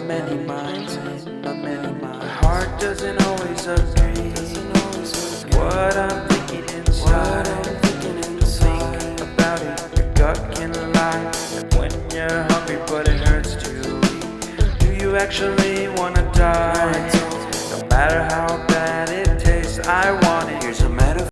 many minds, my heart doesn't always agree. What I'm thinking inside, think about it, your gut can lie. And when you're hungry but it hurts to eat, do you actually wanna die? No matter how